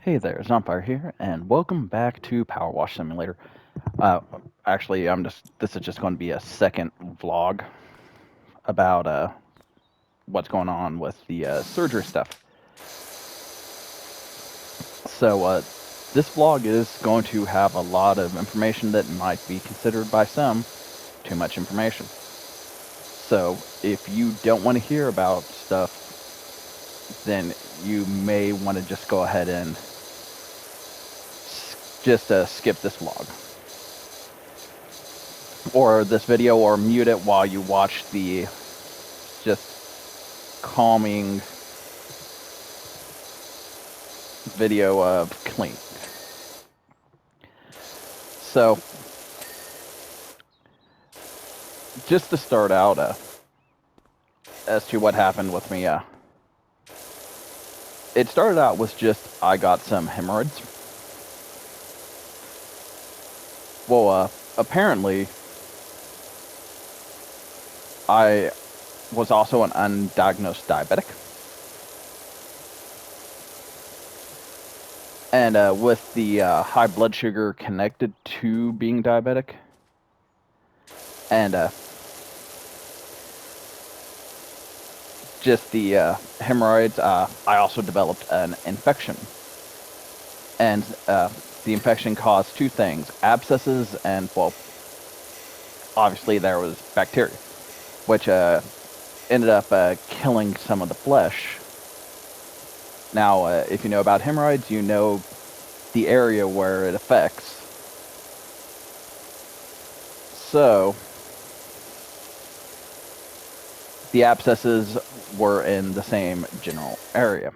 Hey there, Zompire here, and welcome back to PowerWash Simulator. Uh, Actually, this is just going to be a second vlog about what's going on with the surgery stuff. So, this vlog is going to have a lot of information that might be considered by some too much information. So, if you don't want to hear about stuff, then you may want to just go ahead and just skip this vlog. Or this video, or mute it while you watch the just calming video of clean. So, just to start out, as to what happened with me, it started out with just I got some hemorrhoids. Well, apparently, I was also an undiagnosed diabetic. And with the high blood sugar connected to being diabetic, and just the hemorrhoids, I also developed an infection. And the infection caused two things: abscesses and, well, obviously there was bacteria, which ended up killing some of the flesh. Now, if you know about hemorrhoids, you know the area where it affects. So, the abscesses were in the same general area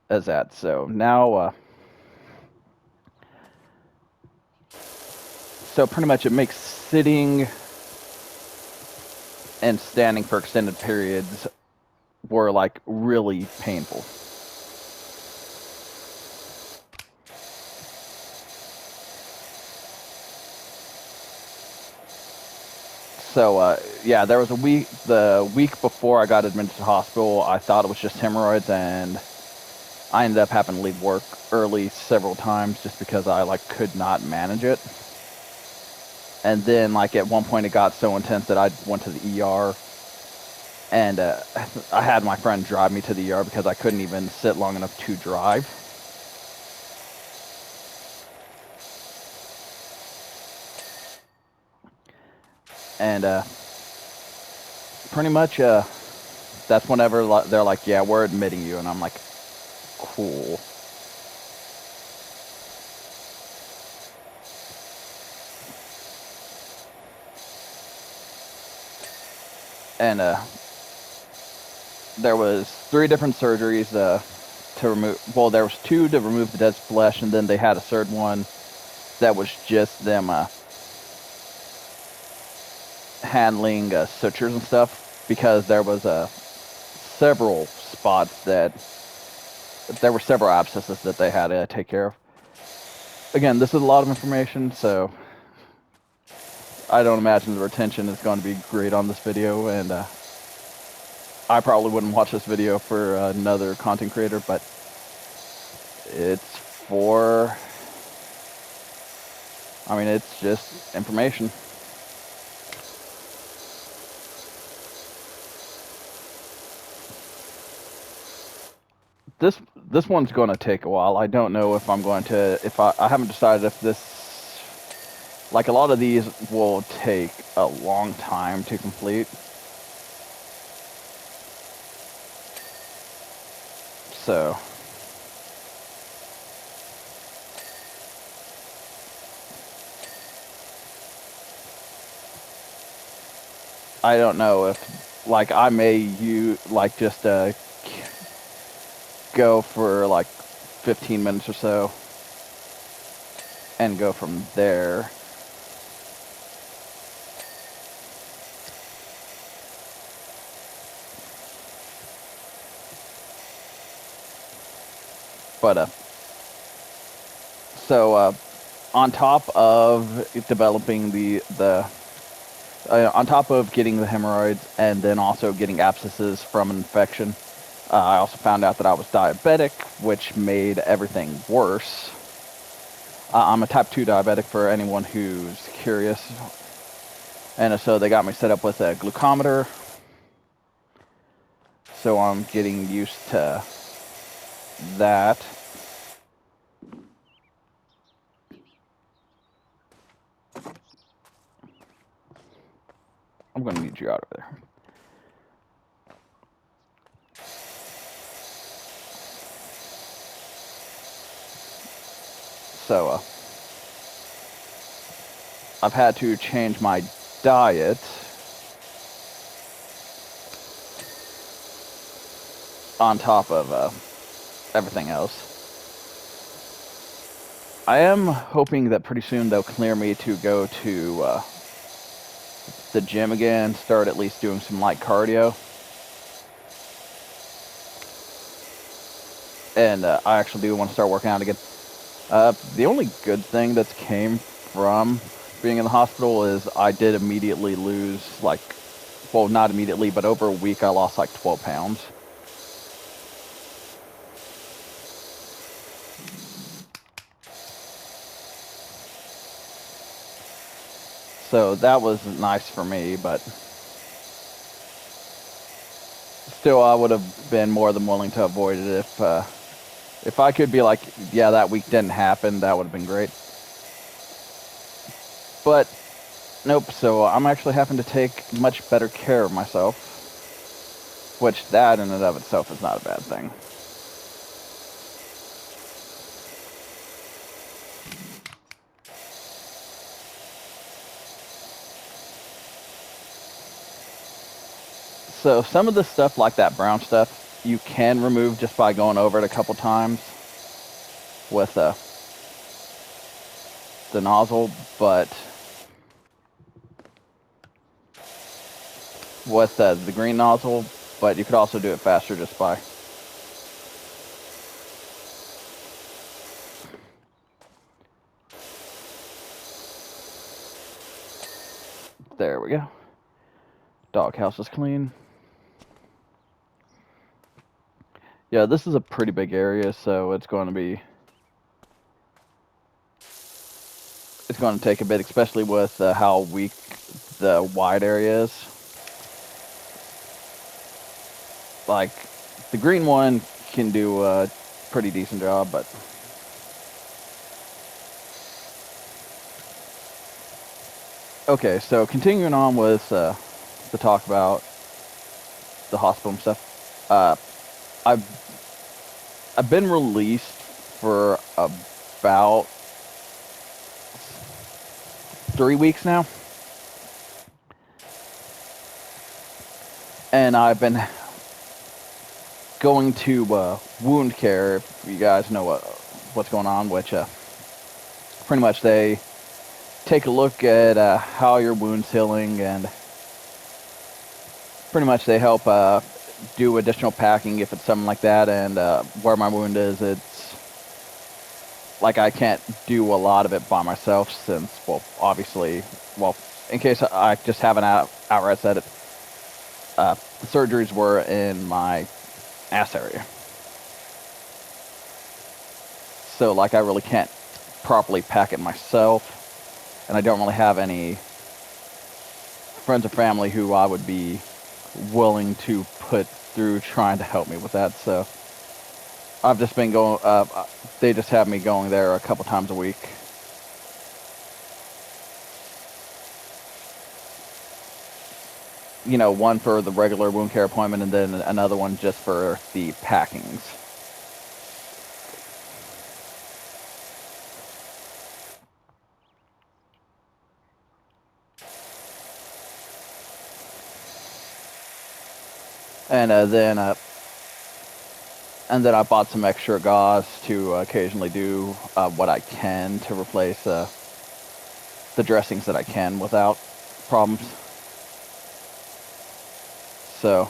as that. So now, so pretty much it makes sitting and standing for extended periods were like really painful. So, yeah, there was the week before I got admitted to the hospital, I thought it was just hemorrhoids, and I ended up having to leave work early several times just because I, like, could not manage it. And then, like, at one point it got so intense that I went to the ER, and I had my friend drive me to the ER because I couldn't even sit long enough to drive. And pretty much that's whenever they're like, yeah, we're admitting you, and I'm like, cool. And there was 3 different surgeries to remove. Well, there was 2 to remove the dead flesh, and then they had a third one that was just them handling sutures and stuff, because there was several spots that there were several abscesses that they had to take care of. Again, this is a lot of information, so I don't imagine the retention is going to be great on this video, and I probably wouldn't watch this video for another content creator, but it's for, I mean, it's just information. This one's going to take a while. I don't know if I'm going to, if I haven't decided if this, like, a lot of these will take a long time to complete. So, I don't know if, like, I may like, just go for like 15 minutes or so and go from there. But so on top of developing on top of getting the hemorrhoids and then also getting abscesses from an infection, I also found out that I was diabetic, which made everything worse. I'm a type 2 diabetic for anyone who's curious. And so they got me set up with a glucometer. So I'm getting used to that. I'm going to need you out of there. So I've had to change my diet. On top of everything else. I am hoping that pretty soon they'll clear me to go to the gym again, start at least doing some light cardio. And I actually do want to start working out again. The only good thing that's came from being in the hospital is I did immediately lose, like, well, not immediately, but over a week I lost like 12 pounds. So that was nice for me, but still I would have been more than willing to avoid it if I could be like, yeah, that week didn't happen, that would have been great. But nope, so I'm actually having to take much better care of myself, which that in and of itself is not a bad thing. So some of the stuff like that brown stuff you can remove just by going over it a couple times with the nozzle, but with the green nozzle, but you could also do it faster just by there we go. Doghouse is clean. Yeah, this is a pretty big area, so it's going to take a bit, especially with how weak the wide area is. Like, the green one can do a pretty decent job, but okay, so continuing on with the talk about the hospital and stuff. I've been released for about 3 weeks now, and I've been going to wound care. If you guys know what's going on, which pretty much they take a look at how your wound's healing, and pretty much they help do additional packing if it's something like that. And where my wound is, it's like I can't do a lot of it by myself since, well, obviously, well, in case I just haven't outright said it, the surgeries were in my ass area. So, like, I really can't properly pack it myself, and I don't really have any friends or family who I would be willing to put through trying to help me with that. So I've just been going, they just have me going there a couple times a week. You know, one for the regular wound care appointment and then another one just for the packings. And then I bought some extra gauze to occasionally do what I can to replace the dressings that I can without problems. So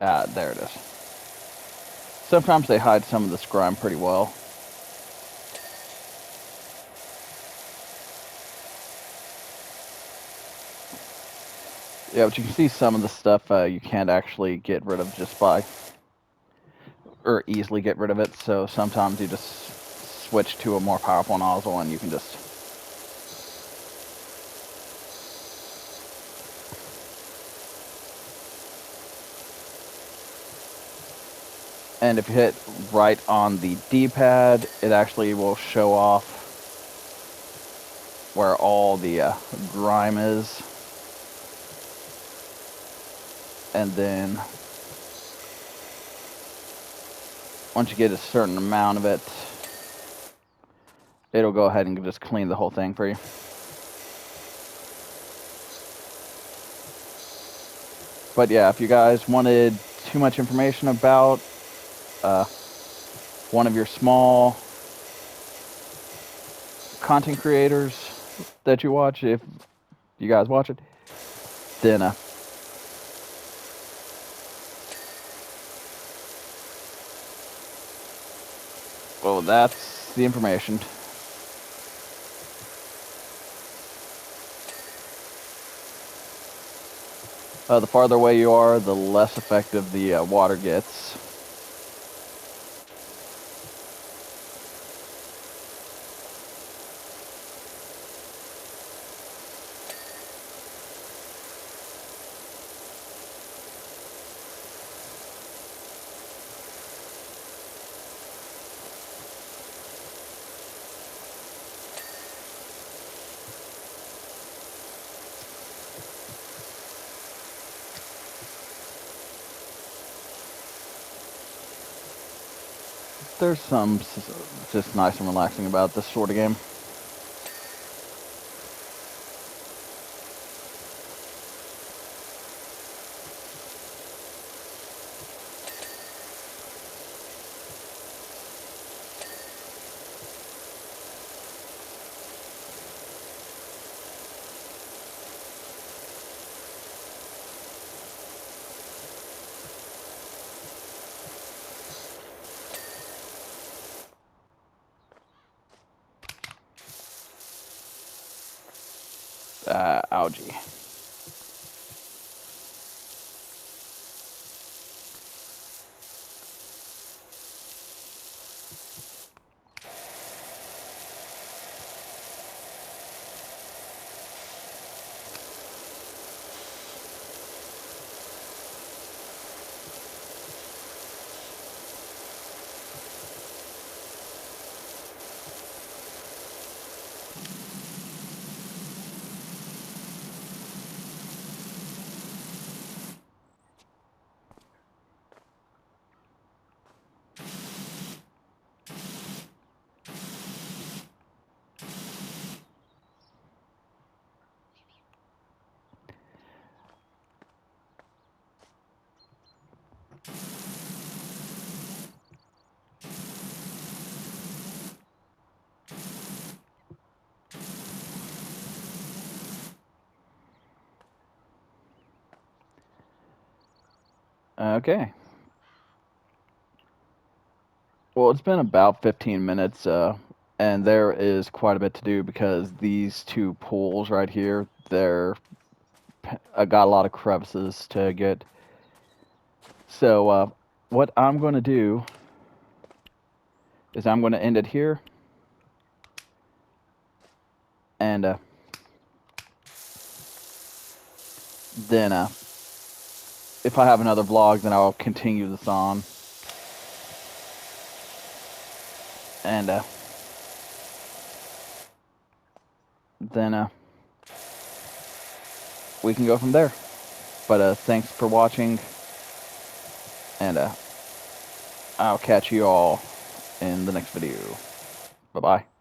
There it is. Sometimes they hide some of this grime pretty well. Yeah, but you can see some of the stuff you can't actually get rid of just by, or easily get rid of it, so sometimes you just switch to a more powerful nozzle and you can just... And if you hit right on the D-pad, it actually will show off where all the grime is. And then once you get a certain amount of it, it'll go ahead and just clean the whole thing for you. But yeah, if you guys wanted too much information about one of your small content creators that you watch, if you guys watch it, then well, that's the information. The farther away you are, the less effective the water gets. There's some just nice and relaxing about this sort of game. Algae. Okay. Well, it's been about 15 minutes, and there is quite a bit to do because these two pools right here, I got a lot of crevices to get. So what I'm going to do is I'm going to end it here, and then if I have another vlog, then I'll continue this on. And then we can go from there. But thanks for watching, and I'll catch you all in the next video. Bye-bye.